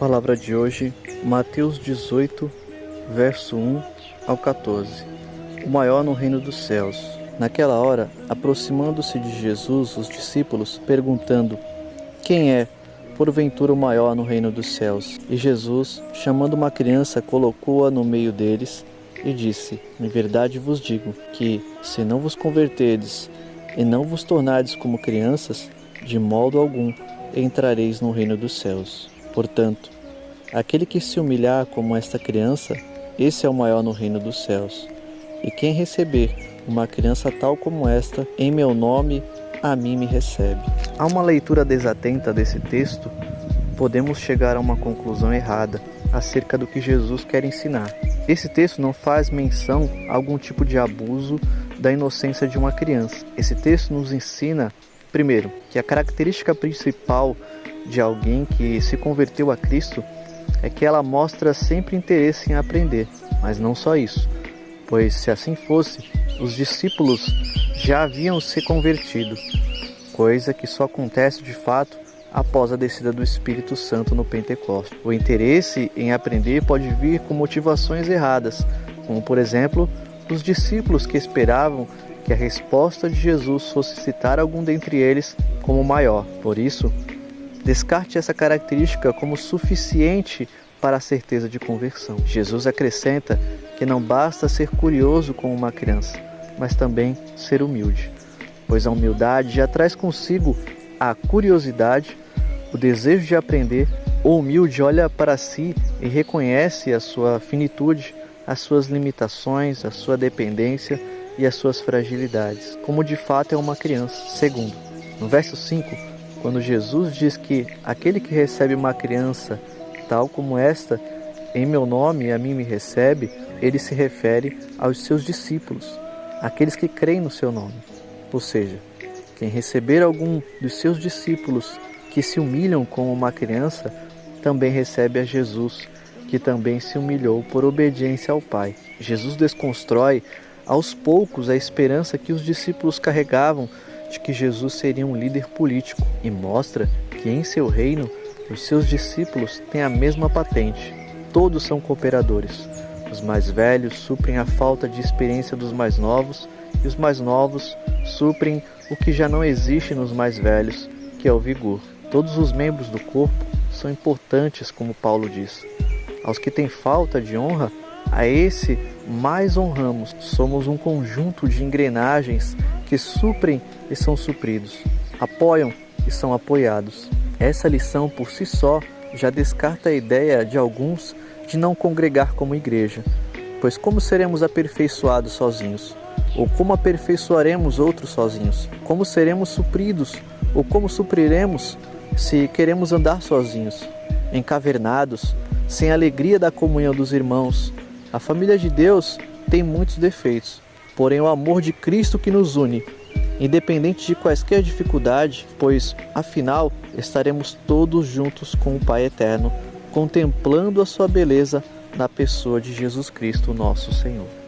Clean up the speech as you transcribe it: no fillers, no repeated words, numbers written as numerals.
Palavra de hoje, Mateus 18, verso 1 ao 14. O maior no reino dos céus. Naquela hora, aproximando-se de Jesus, os discípulos, perguntando: quem é, porventura, o maior no reino dos céus? E Jesus, chamando uma criança, colocou-a no meio deles e disse: em verdade vos digo que, se não vos converterdes e não vos tornardes como crianças, de modo algum entrareis no reino dos céus. Portanto, aquele que se humilhar como esta criança, esse é o maior no reino dos céus. E quem receber uma criança tal como esta, em meu nome, a mim me recebe. A uma leitura desatenta desse texto, podemos chegar a uma conclusão errada acerca do que Jesus quer ensinar. Esse texto não faz menção a algum tipo de abuso da inocência de uma criança. Esse texto nos ensina, primeiro, que a característica principal de alguém que se converteu a Cristo é que ela mostra sempre interesse em aprender, mas não só isso, pois se assim fosse, os discípulos já haviam se convertido, coisa que só acontece de fato após a descida do Espírito Santo no Pentecostes. O interesse em aprender pode vir com motivações erradas, como por exemplo, os discípulos que esperavam que a resposta de Jesus fosse citar algum dentre eles como maior. Por isso, descarte essa característica como suficiente para a certeza de conversão. Jesus acrescenta que não basta ser curioso como uma criança, mas também ser humilde, pois a humildade já traz consigo a curiosidade, o desejo de aprender. O humilde olha para si e reconhece a sua finitude, as suas limitações, a sua dependência e as suas fragilidades, como de fato é uma criança. Segundo, no verso 5, quando Jesus diz que aquele que recebe uma criança tal como esta, em meu nome a mim me recebe, ele se refere aos seus discípulos, aqueles que creem no seu nome. Ou seja, quem receber algum dos seus discípulos que se humilham como uma criança, também recebe a Jesus, que também se humilhou por obediência ao Pai. Jesus desconstrói aos poucos a esperança que os discípulos carregavam de que Jesus seria um líder político e mostra que em seu reino os seus discípulos têm a mesma patente. Todos são cooperadores. Os mais velhos suprem a falta de experiência dos mais novos e os mais novos suprem o que já não existe nos mais velhos, que é o vigor. Todos os membros do corpo são importantes, como Paulo diz. Aos que têm falta de honra, a esse mais honramos. Somos um conjunto de engrenagens que suprem e são supridos, apoiam e são apoiados. Essa lição por si só já descarta a ideia de alguns de não congregar como igreja, pois como seremos aperfeiçoados sozinhos? Ou como aperfeiçoaremos outros sozinhos? Como seremos supridos? Ou como supriremos se queremos andar sozinhos, encavernados, sem a alegria da comunhão dos irmãos? A família de Deus tem muitos defeitos, porém o amor de Cristo que nos une, independente de quaisquer dificuldades, pois, afinal, estaremos todos juntos com o Pai Eterno, contemplando a sua beleza na pessoa de Jesus Cristo, nosso Senhor.